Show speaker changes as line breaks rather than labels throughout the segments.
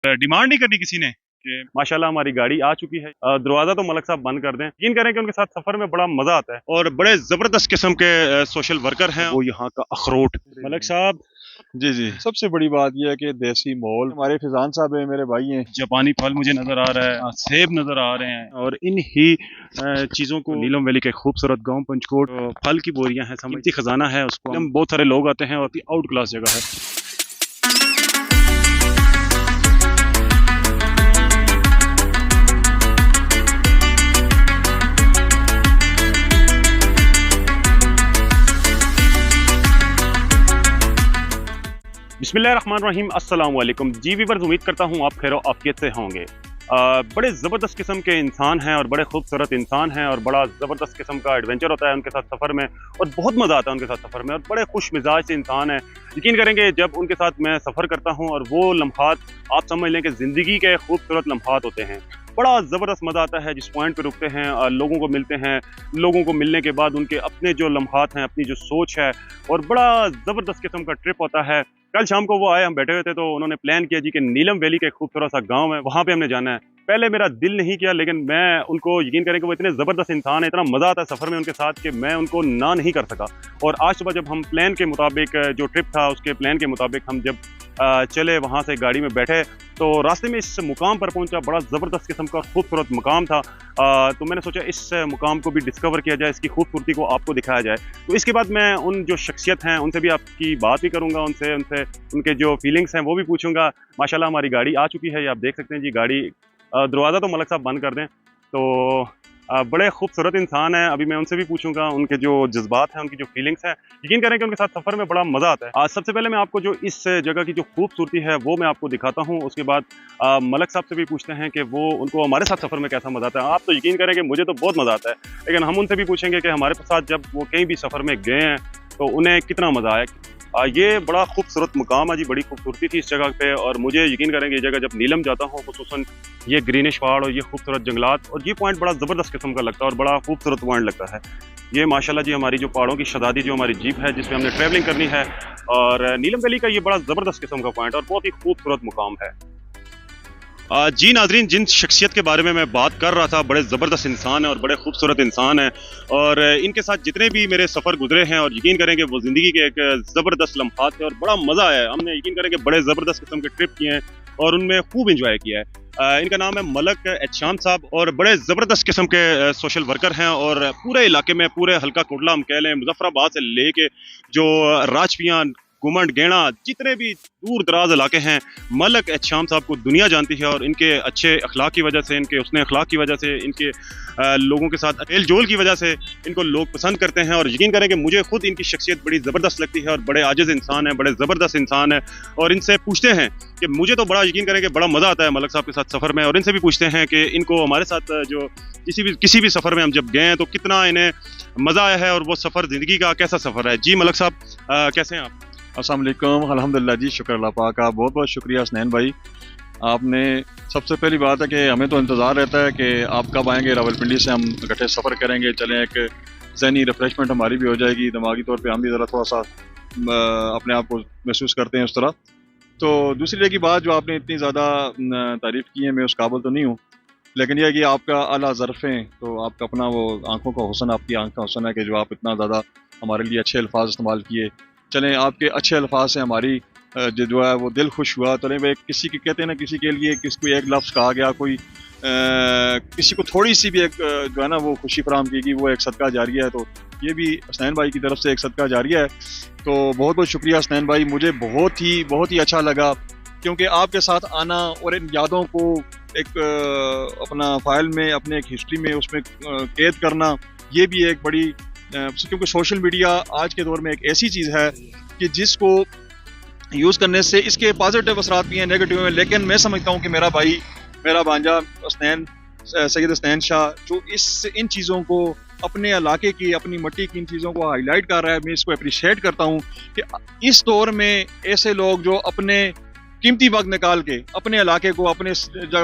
Demand नहीं करनी किसी ने कि माशाल्लाह हमारी गाड़ी आ चुकी है, दरवाजा तो मलक साहब बंद कर दें। यकीन करें कि उनके साथ सफर में बड़ा मजा आता है और बड़े जबरदस्त किस्म के सोशल वर्कर हैं वो यहाँ का अखरोट। मलक साहब
जी जी, सबसे बड़ी बात यह है कि देसी माहौल, हमारे फिजान साहब है, मेरे भाई हैं।
जापानी फल मुझे नजर आ रहा है, सेब नजर आ रहे हैं और इन ही चीजों को नीलम वैली के खूबसूरत गांव पंचकोट फल की बोरियां हैं, कीमती खजाना है, उसको हम बहुत सारे लोग आते हैं और आउट क्लास जगह है। बिस्मिल्लाहिर्रहमानिर्रहीम, अस्सलाम वालेकुम जी वीवर्स, उम्मीद करता हूँ आप खैर आफियत से होंगे। बड़े ज़बरदस्त किस्म के इंसान हैं और बड़े खूबसूरत इंसान हैं और बड़ा ज़बरदस्त किस्म का एडवेंचर होता है उनके साथ सफ़र में और बहुत मज़ा आता है उनके साथ सफ़र में और बड़े खुश मिजाज से इंसान है। यकीन करेंगे जब उनके साथ मैं सफ़र करता हूँ और वो लम्हात आप समझ लें कि ज़िंदगी के खूबसूरत लम्हात होते हैं, बड़ा ज़बरदस्त मज़ा आता है। जिस पॉइंट पे रुकते हैं लोगों को मिलते हैं, लोगों को मिलने के बाद उनके अपने जो लम्हात हैं, अपनी जो सोच है और बड़ा ज़बरदस्त किस्म का ट्रिप होता है। कल शाम को वो आए, हम बैठे हुए थे तो उन्होंने प्लान किया जी कि नीलम वैली का एक खूबसूरत सा गांव है, वहाँ पे हमने जाना है। पहले मेरा दिल नहीं किया लेकिन मैं उनको, यकीन करें कि वो इतने ज़बरदस्त इंसान है, इतना मज़ा आता है सफ़र में उनके साथ कि मैं उनको ना नहीं कर सका। और आज सुबह जब हम प्लान के मुताबिक, जो ट्रिप था उसके प्लान के मुताबिक हम जब चले, वहाँ से गाड़ी में बैठे तो रास्ते में इस मुकाम पर पहुंचा, बड़ा ज़बरदस्त किस्म का खूबसूरत मुकाम था। तो मैंने सोचा इस मुकाम को भी डिस्कवर किया जाए, इसकी खूबसूरती को आपको दिखाया जाए। तो इसके बाद मैं उन जो शख्सियत हैं उनसे भी आपकी बात भी करूंगा, उनसे उनके जो फीलिंग्स हैं वो भी पूछूंगा। माशाल्लाह हमारी गाड़ी आ चुकी है, ये आप देख सकते हैं जी। गाड़ी दरवाज़ा तो मलक साहब बंद कर दें। तो बड़े खूबसूरत इंसान हैं, अभी मैं उनसे भी पूछूंगा उनके जो जज्बात हैं, उनकी जो फीलिंग्स हैं। यकीन करें कि उनके साथ सफ़र में बड़ा मज़ा आता है। आज सबसे पहले मैं आपको जो इस जगह की जो खूबसूरती है वो मैं आपको दिखाता हूँ, उसके बाद मलक साहब से भी पूछते हैं कि वो उनको हमारे साथ सफ़र में कैसा मज़ा आता है। आप तो यकीन करें कि मुझे तो बहुत मज़ा आता है, लेकिन हम उनसे भी पूछेंगे कि हमारे साथ जब वो कहीं भी सफ़र में गए हैं तो उन्हें कितना मज़ा आया। ये बड़ा खूबसूरत मुकाम है जी, बड़ी खूबसूरती थी इस जगह पे और मुझे यकीन करेंगे ये जगह जब नीलम जाता हूँ, खुसूसन ये ग्रीनिश पहाड़ और ये खूबसूरत जंगलात और ये पॉइंट बड़ा ज़बरदस्त किस्म का लगता है और बड़ा खूबसूरत पॉइंट लगता है। ये माशाल्लाह जी हमारी जो पहाड़ों की शदादी जो हमारी जीप है जिसमें हमने ट्रैवलिंग करनी है और नीलम वैली का ये बड़ा ज़बरदस्त किस्म का पॉइंट और बहुत ही खूबसूरत मुकाम है। जी नाजरीन, जिन शख्सियत के बारे में मैं बात कर रहा था, बड़े ज़बरदस्त इंसान है और बड़े खूबसूरत इंसान है और इनके साथ जितने भी मेरे सफ़र गुजरे हैं और यकीन करें कि वो ज़िंदगी के एक ज़बरदस्त लम्हात थे और बड़ा मज़ा आया है। हमने यकीन करें कि बड़े ज़बरदस्त किस्म के ट्रिप किए हैं और उनमें खूब इंजॉय किया है। इनका नाम है मलक एहतशाम साहब और बड़े ज़बरदस्त किस्म के सोशल वर्कर हैं और पूरे इलाके में, पूरे हल्का कोटला हम कह लें, मुजफ्फराबाद से लेके जो राजपियाँ, घुमंड, गेड़ा, जितने भी दूर दराज इलाके हैं, मलक एहतशाम साहब को दुनिया जानती है और इनके अच्छे अखलाक की वजह से, इनके उसने अखलाक की वजह से, इनके लोगों के साथ मेल जोल की वजह से इनको लोग पसंद करते हैं। और यकीन करें कि मुझे खुद इनकी शख्सियत बड़ी ज़बरदस्त लगती है और बड़े आजिज़ इंसान है, बड़े ज़बरदस्त इंसान है। और इनसे पूछते हैं कि मुझे तो बड़ा, यकीन करें कि बड़ा मज़ा आता है मलक साहब के साथ सफ़र में, और इनसे भी पूछते हैं कि इनको हमारे साथ जो किसी भी सफ़र में हम जब गए हैं तो कितना इन्हें मज़ा आया है और वो सफ़र ज़िंदगी का कैसा सफ़र है। जी मलक साहब, कैसे हैं आप?
अस्सलाम वालेकुम, अल्हम्दुलिल्लाह जी, शुक्र अल्लाह पाक का। बहुत बहुत शुक्रिया हसनैन भाई। आपने सबसे पहली बात है कि हमें तो इंतज़ार रहता है कि आप कब आएंगे रावलपिंडी से, हम इकट्ठे सफ़र करेंगे, चलें, एक ज़हनी रिफ्रेशमेंट हमारी भी हो जाएगी, दिमागी तौर पे हम भी ज़रा थोड़ा सा अपने आप को महसूस करते हैं उस तरह। तो दूसरी रही बात, जो आपने इतनी ज़्यादा तारीफ़ की है, मैं उस काबिल तो नहीं हूँ, लेकिन यह है कि आपका आला ज़र्फ़ है, तो आपका अपना वो आँखों का हुस्न, आपकी आँख का हुस्न है कि जो आप इतना ज़्यादा हमारे लिए अच्छे अल्फाज इस्तेमाल किए। चलें, आपके अच्छे अल्फाज से हमारी जो है वो दिल खुश हुआ। चलें, वे किसी के कहते हैं ना, किसी के लिए किसी को एक लफ्ज़ कहा गया, कोई किसी को थोड़ी सी भी एक जो है ना वो खुशी फराहम की, वो एक सदका जारिया है। तो ये भी हसनैन भाई की तरफ से एक सदका जारिया है। तो बहुत बहुत शुक्रिया हसनैन भाई, मुझे बहुत ही अच्छा लगा, क्योंकि आपके साथ आना और इन यादों को एक अपना फाइल में, अपने एक हिस्ट्री में उसमें कैद करना, ये भी एक बड़ी, क्योंकि सोशल मीडिया आज के दौर में एक ऐसी चीज़ है कि जिसको यूज़ करने से इसके पॉजिटिव असरात भी हैं, नेगेटिव हैं। लेकिन मैं समझता हूँ कि मेरा भाई, मेरा भांजा हसनैन, सैयद हसनैन शाह, जो इन चीज़ों को, अपने इलाके की, अपनी मट्टी की इन चीज़ों को हाईलाइट कर रहा है, मैं इसको अप्रिशिएट करता हूँ कि इस दौर में ऐसे लोग जो अपने कीमती वक्त निकाल के अपने इलाके को, अपने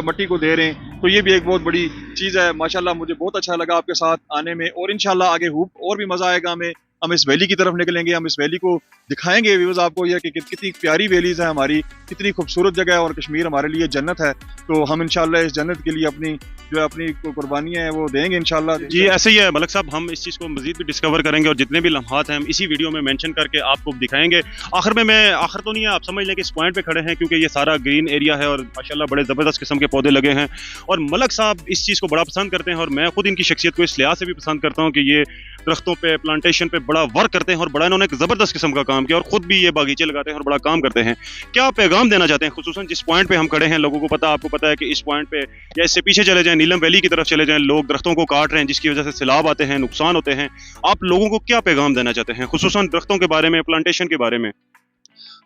मट्टी को दे रहे हैं, तो ये भी एक बहुत बड़ी चीज़ है। माशाल्लाह मुझे बहुत अच्छा लगा आपके साथ आने में और इंशाल्लाह आगे और भी मज़ा आएगा हमें। हम इस वैली की तरफ निकलेंगे, हम इस वैली को दिखाएंगे व्यूअर्स आपको ये कि कितनी प्यारी वैलीज है हमारी, कितनी खूबसूरत जगह है और कश्मीर हमारे लिए जन्नत है। तो हम इंशाल्लाह इस जन्नत के लिए अपनी जो अपनी कुर्बानियाँ हैं वो देंगे इंशाल्लाह।
जी ऐसे ही है मलक साहब, हम इस चीज़ को मजीद भी डिस्कवर करेंगे और जितने भी लम्हात हैं हम इसी वीडियो में मेंशन करके आपको दिखाएंगे। आखिर में मैं आखिर तो नहीं है, आप समझ लें कि इस पॉइंट पे खड़े हैं क्योंकि ये सारा ग्रीन एरिया है और माशाल्लाह बड़े ज़बरदस्त किस्म के पौधे लगे हैं और मलक साहब इस चीज़ को बड़ा पसंद करते हैं और मैं खुद इनकी शख्सियत को इस लिहाज से भी पसंद करता हूँ कि ये दरख्तों पे प्लांटेशन पे बड़ा वर्क करते हैं और बड़ा इन्होंने एक ज़बरदस्त किस्म का काम किया और ख़ुद भी ये बागीचे लगाते हैं और बड़ा काम करते हैं। क्या पैगाम देना चाहते हैं खुसूसन जिस पॉइंट पे हम खड़े हैं? लोगों को पता, आपको पता है कि इस पॉइंट पे या इससे पीछे चले जाएं, नीलम वैली की तरफ चले जाएं, लोग दरख्तों को काट रहे हैं जिसकी वजह से सैलाब आते हैं, नुकसान होते हैं। आप लोगों को क्या पैगाम देना चाहते हैं खुसूसन दरख्तों के बारे में, प्लांटेशन के बारे में?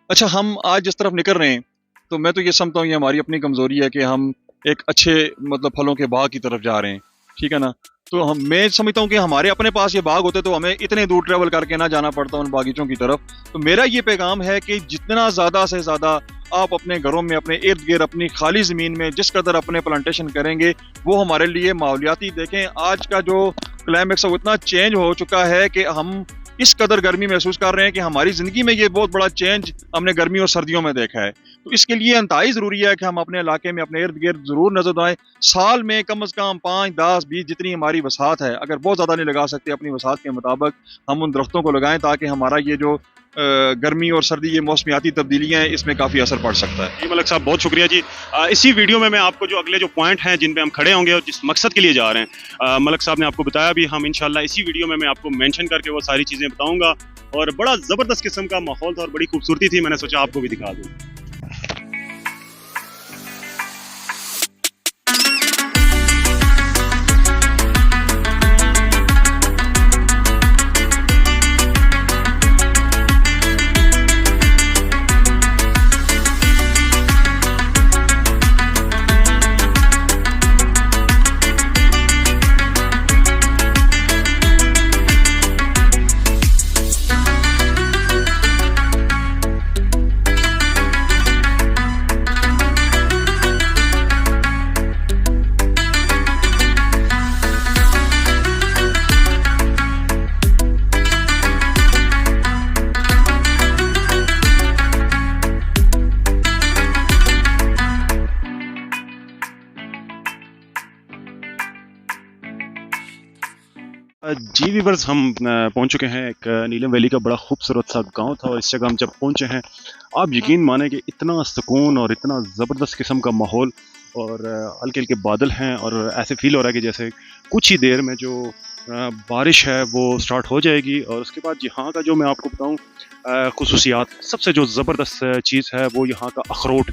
अच्छा, हम आज जिस तरफ निकल रहे हैं तो मैं तो ये समझता हूँ ये हमारी अपनी कमज़ोरी है कि हम एक अच्छे मतलब फलों के बाग की तरफ जा रहे हैं, ठीक है ना। तो मैं समझता हूँ कि हमारे अपने पास ये बाग होते तो हमें इतने दूर ट्रैवल करके ना जाना पड़ता उन बागीचों की तरफ। तो मेरा ये पैगाम है कि जितना ज़्यादा से ज़्यादा आप अपने घरों में, अपने इर्द गिर्द, अपनी खाली ज़मीन में जिस कदर अपने प्लांटेशन करेंगे वो हमारे लिए माहौलियाती, देखें आज का जो क्लाइमेक्स है वो इतना चेंज हो चुका है कि हम इस कदर गर्मी महसूस कर रहे हैं कि हमारी ज़िंदगी में ये बहुत बड़ा चेंज हमने गर्मी और सर्दियों में देखा है। तो इसके लिए इंतहाई ज़रूरी है कि हम अपने इलाके में, अपने इर्द गिर्द ज़रूर नजर आएँ। साल में कम अज़ कम 5, 10, 20 जितनी हमारी वसात है, अगर बहुत ज़्यादा नहीं लगा सकते अपनी वसात के मुताबिक हम उन दरख्तों को लगाएं ताकि हमारा ये जो गर्मी और सर्दी, ये मौसमियाती तब्दीलियाँ हैं, इसमें काफ़ी असर पड़ सकता है।
जी मलक साहब बहुत शुक्रिया जी। इसी वीडियो में मैं आपको जो अगले जो पॉइंट हैं जिन पे हम खड़े होंगे और जिस मकसद के लिए जा रहे हैं मलक साहब ने आपको बताया भी, हम इंशाल्लाह इसी वीडियो में मैं आपको मेंशन करके वो सारी चीज़ें बताऊंगा। और बड़ा ज़बरदस्त किस्म का माहौल था और बड़ी खूबसूरती थी, मैंने सोचा आपको भी दिखा दूँ। जी वीवर्स, हम पहुंच चुके हैं। एक नीलम वैली का बड़ा खूबसूरत सा गांव था और इस जगह हम जब पहुंचे हैं आप यकीन माने कि इतना सुकून और इतना ज़बरदस्त किस्म का माहौल और हल्के हल्के बादल हैं और ऐसे फील हो रहा है कि जैसे कुछ ही देर में जो बारिश है वो स्टार्ट हो जाएगी। और उसके बाद यहाँ का जो मैं आपको बताऊँ खुसूसियात, सबसे जो ज़बरदस्त चीज़ है वो यहाँ का अखरोट।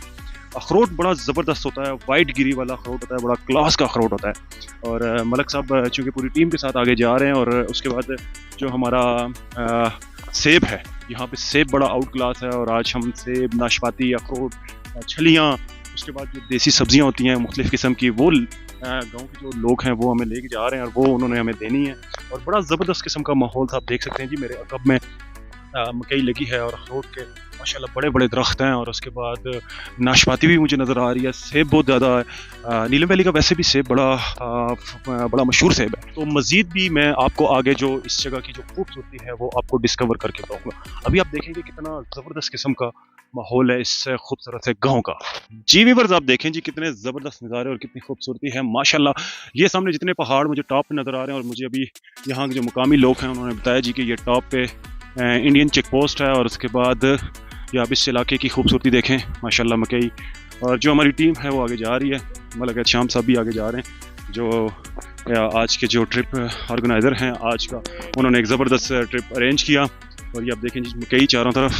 अखरोट बड़ा ज़बरदस्त होता है, वाइट गिरी वाला अखरोट होता है, बड़ा क्लास का अखरोट होता है। और मलक साहब चूँकि पूरी टीम के साथ आगे जा रहे हैं और उसके बाद जो हमारा सेब है, यहाँ पे सेब बड़ा आउट क्लास है। और आज हम सेब, नाशपाती, अखरोट, छलियाँ, उसके बाद जो देसी सब्जियाँ होती हैं मुख्तलिफ़ किस्म की, वो गांव के जो लोग हैं वो हमें लेके जा रहे हैं और वो उन्होंने हमें देनी है। और बड़ा ज़बरदस्त किस्म का माहौल था। आप देख सकते हैं जी मेरे अकब में मकई लगी है और अखरोट के माशाल्लाह बड़े बड़े दरख्त हैं। और उसके बाद नाशपाती भी मुझे नज़र आ रही है, सेब बहुत ज़्यादा है। नीलम वैली का वैसे भी सेब बड़ा मशहूर सेब है। तो मज़ीद भी मैं आपको आगे जो इस जगह की जो खूबसूरती है वो आपको डिस्कवर करके बताऊँगा। अभी आप देखेंगे कितना ज़बरदस्त किस्म का माहौल है इस खूबसूरत से गांव का। जी वीवर्स, आप देखें जी कितने ज़बरदस्त नज़ारे और कितनी खूबसूरती है माशाल्लाह। ये सामने जितने पहाड़ मुझे टॉप पे नज़र आ रहे हैं और मुझे अभी यहाँ के जो मुकामी लोग हैं उन्होंने बताया जी कि ये टॉप पे इंडियन चेक पोस्ट है। और उसके बाद ये आप इस इलाके की खूबसूरती देखें माशाल्लाह, मकई। और जो हमारी टीम है वो आगे जा रही है, मलक शाम साहब भी आगे जा रहे हैं जो आज के जो ट्रिप ऑर्गेनाइज़र हैं आज का, उन्होंने एक ज़बरदस्त ट्रिप अरेंज किया। और ये आप देखें जी मकई चारों तरफ।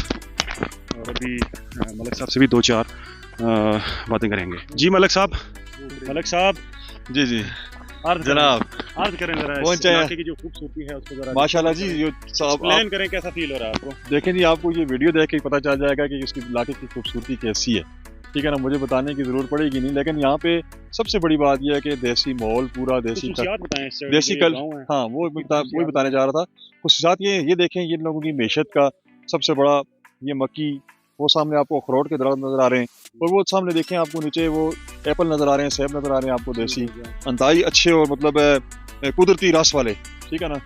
और अभी मलक साहब से भी 2-4 बातें करेंगे। जी मलक साहब
जी जी
जनाब, अर्ज करें जरा इस इलाके की जो खूबसूरती है उसको जरा
माशाल्लाह जी जो
एक्सप्लेन करें, कैसा फील हो रहा है आपको?
देखें जी, आपको ये वीडियो देख के पता चल जाएगा कि उसकी इलाके की खूबसूरती कैसी है, ठीक है ना। मुझे बताने की ज़रूरत पड़ेगी नहीं, लेकिन यहाँ पे सबसे बड़ी बात यह है कि देसी माहौल, पूरा देसी कल, हाँ वो बताने जा रहा था। खुसूसियात ये देखें, ये लोगों की मैशत का सबसे बड़ा ये मक्की, वो सामने आपको अखरोट के दरख्त नज़र आ रहे हैं और वो सामने देखें आपको नीचे वो एप्पल नज़र आ रहे हैं, सेब नज़र आ रहे हैं आपको देसी, इंतहाई अच्छे और मतलब कुदरती रस वाले, ठीक है ना,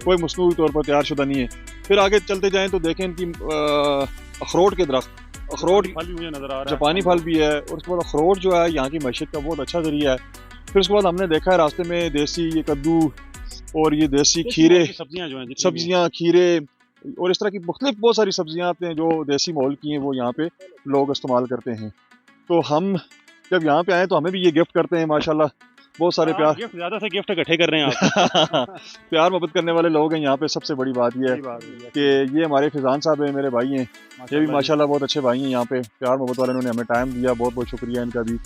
कोई मसनूई तौर पर तैयार शुदा नहीं है। फिर आगे चलते जाएं तो देखें इनकी अखरोट के दरख्त, अखरोट
फल भी मुझे नजर आ रहा है,
जापानी फल भी है, और उसके बाद अखरोट जो है यहाँ की मैशत का बहुत अच्छा जरिया है। फिर उसके बाद हमने देखा है रास्ते में देसी ये कद्दू और ये देसी खीरे,
सब्जियां जो हैं,
सब्जियां, खीरे और इस तरह की मुख्तलिफ बहुत सारी सब्जियां आते हैं जो देसी माहौल की हैं, वो यहाँ पे लोग इस्तेमाल करते हैं। तो हम जब यहाँ पे आए तो हमें भी ये गिफ्ट करते हैं माशाल्लाह, बहुत सारे प्यार,
गिफ्ट ज्यादा से गिफ्ट इकट्ठे कर रहे हैं आप।
प्यार मोहब्बत करने वाले लोग हैं यहाँ पे। सबसे बड़ी बात ये है कि ये हमारे फिजान साहब हैं, मेरे भाई हैं, ये भी माशाल्लाह बहुत अच्छे भाई हैं यहाँ पे, प्यार मोहब्बत वाले, उन्होंने हमें टाइम दिया, बहुत बहुत शुक्रिया इनका भी।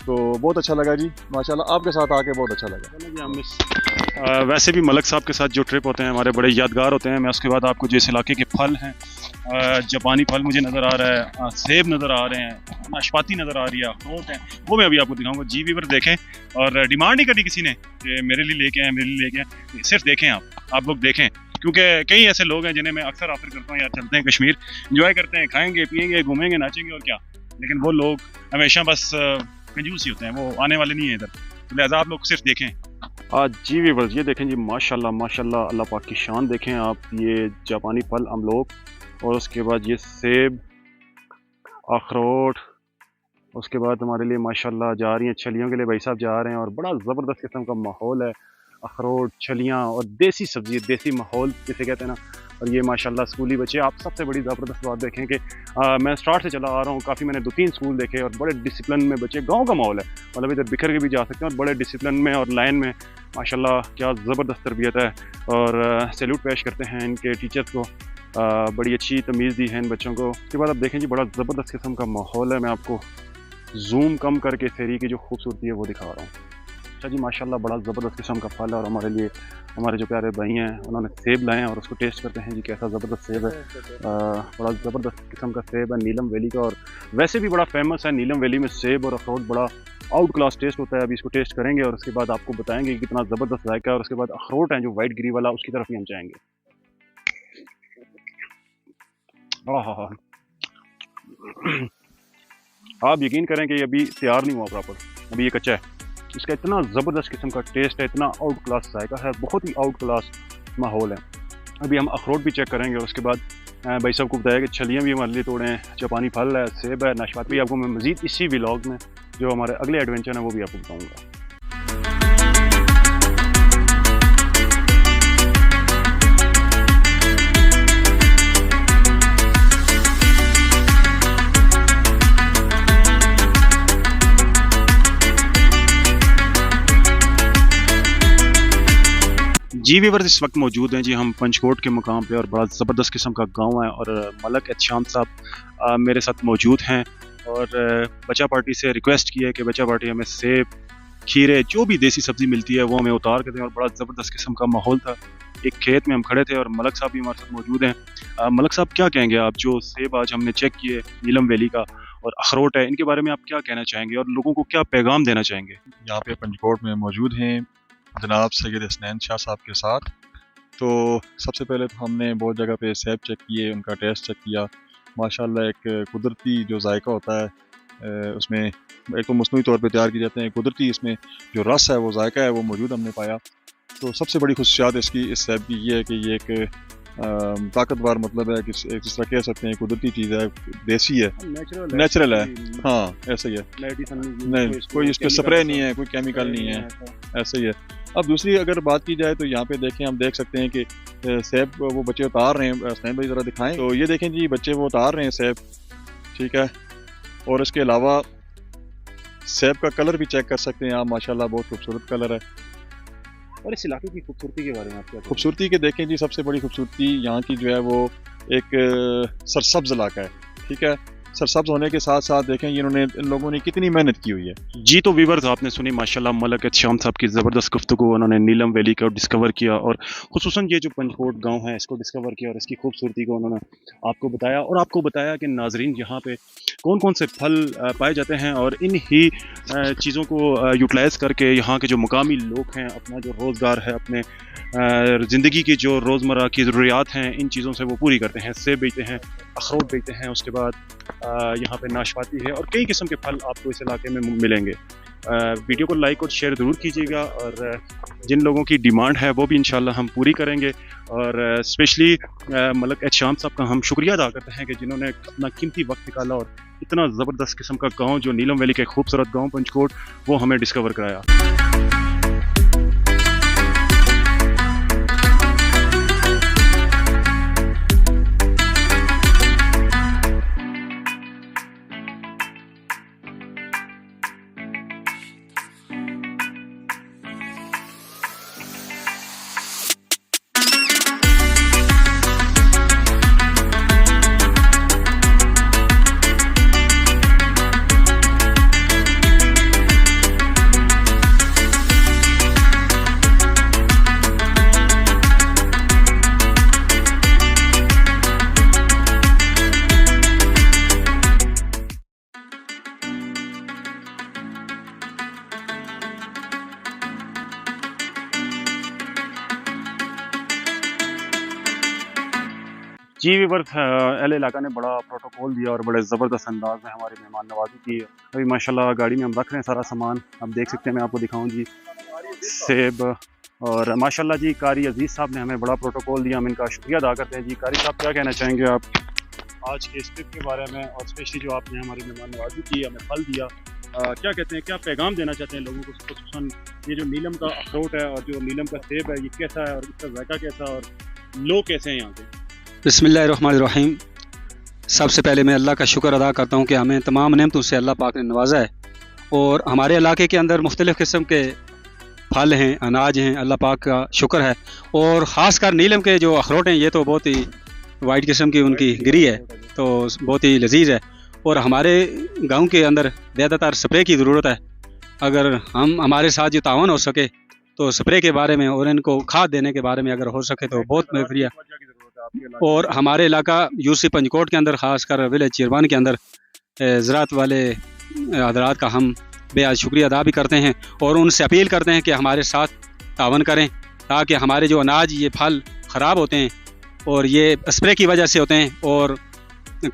तो बहुत अच्छा लगा जी माशाल्लाह, आपके साथ आके बहुत अच्छा लगा।
वैसे भी मलक साहब के साथ जो ट्रिप होते हैं हमारे बड़े यादगार होते हैं। मैं उसके बाद आपको जिस इलाके के फल हैं, जापानी फल मुझे नज़र आ रहा है, सेब नज़र आ रहे हैं, नाशपाती नज़र आ रही है, अखरोट है, वो मैं अभी आपको दिखाऊंगा। जी वीवर देखें, और डिमांड नहीं करनी किसी ने कि मेरे लिए लेके आए, मेरे लिए लेके आए, सिर्फ देखें आप लोग देखें, क्योंकि कई ऐसे लोग हैं जिन्हें मैं अक्सर ऑफर करता हूँ, यार चलते हैं कश्मीर, इंजॉय करते हैं, खाएंगे पियेंगे, घूमेंगे, नाचेंगे और क्या, लेकिन वो लोग हमेशा बस कंजूस ही होते हैं, वो आने वाले नहीं है इधर, तो लिहाजा आप लोग सिर्फ देखें। जी वीवर्स, ये देखें जी, माशाल्लाह माशाल्लाह, अल्लाह पाक की शान देखें आप, ये जापानी फल अमलोक, और उसके बाद ये सेब, अखरोट, उसके बाद हमारे लिए माशाल्लाह जा रही हैं छलियों के लिए, भाई साहब जा रहे हैं, और बड़ा ज़बरदस्त किस्म का माहौल है, अखरोट, छलियाँ और देसी सब्ज़ी, देसी माहौल जिसे कहते हैं ना। और ये माशाल्लाह स्कूली बच्चे, आप सबसे बड़ी ज़बरदस्त बात देखें कि मैं स्टार्ट से चला आ रहा हूँ, काफ़ी मैंने 2-3 स्कूल देखे और बड़े डिसिप्लिन में बच्चे, गांव का माहौल है, मतलब इधर बिखर के भी जा सकते हैं और बड़े डिसिप्लिन में और लाइन में, माशाल्लाह क्या ज़बरदस्त तरबियत है। और सैल्यूट पेश करते हैं इनके टीचर्स को, बड़ी अच्छी तमीज़ दी है इन बच्चों को। उसके बाद आप देखें जी, बड़ा ज़बरदस्त किस्म का माहौल है, मैं आपको जूम कम करके इस एरिया की जो खूबसूरती है वो दिखा रहा हूँ। अच्छा जी, माशाल्लाह बड़ा ज़बरदस्त किस्म का फल है, और हमारे लिए हमारे जो प्यारे भाई हैं उन्होंने सेब लाए हैं, और उसको टेस्ट करते हैं जी कैसा ज़बरदस्त सेब है। बड़ा ज़बरदस्त किस्म का सेब है नीलम वैली का, और वैसे भी बड़ा फेमस है नीलम वैली में सेब और अखरोट, बड़ा आउट क्लास टेस्ट होता है। अभी इसको टेस्ट करेंगे और उसके बाद आपको बताएंगे कि कितना ज़बरदस्त जायका है। और उसके बाद अखरोट है जो वाइट ग्री वाला, उसकी तरफ ही हम जाएंगे। हाँ, आप यकीन करें कि ये अभी तैयार नहीं हुआ प्रॉपर, अभी ये कच्चा है। इसका इतना ज़बरदस्त किस्म का टेस्ट है, इतना आउट क्लास जायका है, बहुत ही आउट क्लास माहौल है। अभी हम अखरोट भी चेक करेंगे, और उसके बाद भाई साहब को बताया कि छलियाँ भी हमारे लिए तोड़े हैं, जापानी फल है, सेब है, नाशपाती भी आपको मैं मज़ीद इसी व्लॉग में जो हमारे अगले एडवेंचर हैं वो भी आपको बताऊँगा। जी वीवर्स, इस वक्त मौजूद हैं जी हम पंचकोट के मुकाम पे, और बड़ा ज़बरदस्त किस्म का गांव है, और मलक एहतशाम साहब मेरे साथ मौजूद हैं, और बच्चा पार्टी से रिक्वेस्ट की है कि बच्चा पार्टी हमें सेब, खीरे, जो भी देसी सब्ज़ी मिलती है वो हमें उतार के दें, और बड़ा ज़बरदस्त किस्म का माहौल था। एक खेत में हम खड़े थे और मलक साहब भी हमारे साथ मौजूद हैं। मलक साहब, क्या कहेंगे आप, जो सेब आज हमने चेक किए नीलम वैली का और अखरोट है, इनके बारे में आप क्या कहना चाहेंगे और लोगों को क्या पैगाम देना चाहेंगे?
यहाँ पे पंचकोट में मौजूद हैं जनाब सैयद हसनैन शाह साहब के साथ। तो सबसे पहले तो हमने बहुत जगह पे सेब चेक किए, उनका टेस्ट चेक किया। माशाल्लाह एक कुदरती जो जायका होता है उसमें एक तो मसनूई तौर पे तैयार किए जाते हैं, कुदरती इसमें जो रस है वो जायका है वो मौजूद हमने पाया। तो सबसे बड़ी खुशियात इसकी इस सेब की ये है कि ये एक ताकतवर, मतलब है कि जिस तरह कह सकते हैं कुदरती चीज़ है, देसी है, नेचुरल है। हाँ ऐसे ही है, नहीं कोई इस पर स्प्रे नहीं है, कोई केमिकल नहीं है, ऐसे ही है। अब दूसरी अगर बात की जाए तो यहाँ पे देखें, हम देख सकते हैं कि सेब वो बच्चे उतार रहे हैं, स्नैन भाई ज़रा दिखाएं। तो ये देखें जी, बच्चे वो उतार रहे हैं सेब, ठीक है। और इसके अलावा सेब का कलर भी चेक कर सकते हैं आप, माशाल्लाह बहुत खूबसूरत कलर है।
और इस इलाके की खूबसूरती के बारे में आप क्या?
खूबसूरती के देखें जी, सबसे बड़ी खूबसूरती यहाँ की जो है वो एक सरसब्ज इलाका है, ठीक है। सरसब्ज होने के साथ साथ देखें इन्होंने, इन लोगों ने कितनी मेहनत की हुई है।
जी, तो वीवर्स आपने सुनी माशाल्लाह मलक एहतशाम साहब की ज़बरदस्त गुफ्तगू, उन्होंने नीलम वैली को डिस्कवर किया, और खुसूसन ये जो पंचकोट गांव है इसको डिस्कवर किया, और इसकी खूबसूरती को उन्होंने आपको बताया, और आपको बताया कि नाजरीन यहाँ पे कौन कौन से फल पाए जाते हैं, और इन ही चीज़ों को यूटिलाइज़ करके यहाँ के जो मुकामी लोग हैं अपना जो रोज़गार है, अपने ज़िंदगी की जो रोज़मर्रा की ज़रूरियात हैं, इन चीज़ों से वो पूरी करते हैं। सेब बेचते हैं, अखरोट बेचते हैं, उसके बाद यहाँ पे नाशपाती है, और कई किस्म के फल आपको इस इलाके में मिलेंगे। वीडियो को लाइक और शेयर ज़रूर कीजिएगा, और जिन लोगों की डिमांड है वो भी इंशाल्लाह हम पूरी करेंगे। और स्पेशली मलक एहतशाम साहब का हम शुक्रिया अदा करते हैं कि जिन्होंने अपना कीमती वक्त निकाला और इतना ज़बरदस्त किस्म का गाँव जो नीलम वैली के खूबसूरत गाँव पंचकोट वो हमें डिस्कवर कराया। जी वीवर्स, अहले इलाका ने बड़ा प्रोटोकॉल दिया और बड़े ज़बरदस्त अंदाज में हमारी मेहमान नवाजी की। अभी माशाल्लाह गाड़ी में हम रख रहे हैं सारा सामान, आप देख सकते हैं, मैं आपको दिखाऊं जी, सेब। और माशाल्लाह जी कारी अजीज़ साहब ने हमें बड़ा प्रोटोकॉल दिया, हम इनका शुक्रिया अदा करते हैं। जी कारी साहब, क्या कहना चाहेंगे आप आज के इस ट्रिप के बारे में, और स्पेशली जो आपने हमारी मेहमान नवाजी की, हमें फल दिया, क्या कहते हैं, क्या पैगाम देना चाहते हैं लोगों को? खुसूसन ये जो नीलम का अखरोट है और जो नीलम का सेब है, ये कैसा है और इसका जायका कैसा है और लोग कैसे हैं यहाँ के?
बिस्मिल्लाहिर्रहमानिर्रहीम। सबसे पहले मैं अल्लाह का शुक्र अदा करता हूँ कि हमें तमाम नेमतों से अल्लाह पाक ने नवाजा है, और हमारे इलाके के अंदर मुख्तलिफ़ किस्म के फल हैं, अनाज हैं, अल्लाह पाक का शुक्र है। और ख़ासकर नीलम के जो अखरोट हैं, ये तो बहुत ही वाइट किस्म की उनकी गिरी है, तो बहुत ही लजीज है। और हमारे गांव के अंदर ज़्यादातर स्प्रे की ज़रूरत है। अगर हम हमारे साथ जो तावन हो सके तो स्प्रे के बारे में और इनको खाद देने के बारे में अगर हो सके तो बहुत शुक्रिया। और हमारे इलाका यूसी पंचकोट के अंदर, ख़ासकर विलेज चिरवान के अंदर ज़राअत वाले हज़रात का हम बेहद शुक्रिया अदा भी करते हैं, और उनसे अपील करते हैं कि हमारे साथ तावन करें, ताकि हमारे जो अनाज, ये फल ख़राब होते हैं और ये स्प्रे की वजह से होते हैं और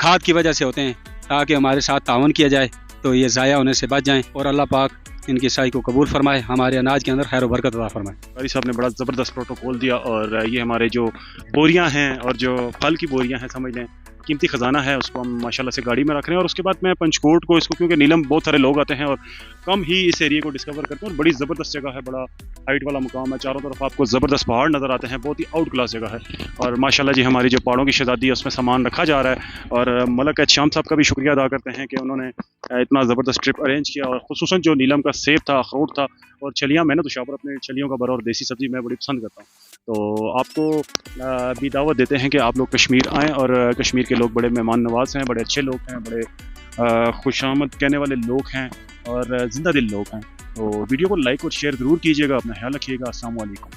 खाद की वजह से होते हैं, ताकि हमारे साथ तावन किया जाए तो ये ज़ाया होने से बच जाएँ, और अल्लाह पाक इनकी साई को कबूल फरमाए, हमारे अनाज के अंदर खैर व बरकत अता फरमाए।
कारी साहब ने बड़ा ज़बरदस्त प्रोटोकॉल दिया, और ये हमारे जो बोरियां हैं और जो फल की बोरियां हैं, समझ लें कीमती ख़जाना है, उसको हम माशाल्लाह से गाड़ी में रख रहे हैं। और उसके बाद मैं पंचकोट को, इसको क्योंकि नीलम बहुत सारे लोग आते हैं और कम ही इस एरिया को डिस्कवर करते हैं, और बड़ी ज़बरदस्त जगह है, बड़ा हाइट वाला मुकाम है, चारों तरफ आपको ज़बरदस्त पहाड़ नज़र आते हैं, बहुत ही आउट क्लास जगह है। और माशाल्लाह जी हमारी जो पहाड़ों की शहज़ादी है उसमें सामान रखा जा रहा है, और मलक एहतशाम साहब का भी शुक्रिया अदा करते हैं कि उन्होंने इतना ज़बरदस्त ट्रिप अरेंज किया। और खुसूसन जो नीलम का सेब था, अखरोट था, और छलियाँ, मैंने तो शाबर अपने छलियों का बरा और देसी सब्ज़ी मैं बड़ी पसंद करता हूँ, तो आपको भी दावत देते हैं कि आप लोग कश्मीर आएँ। और कश्मीर के लोग बड़े मेहमान नवाज हैं, बड़े अच्छे लोग हैं, बड़े खुशामद कहने वाले लोग हैं और ज़िंदा दिल लोग हैं। तो वीडियो को लाइक और शेयर ज़रूर कीजिएगा, अपना ख्याल रखिएगा। अस्सलाम वालेकुम।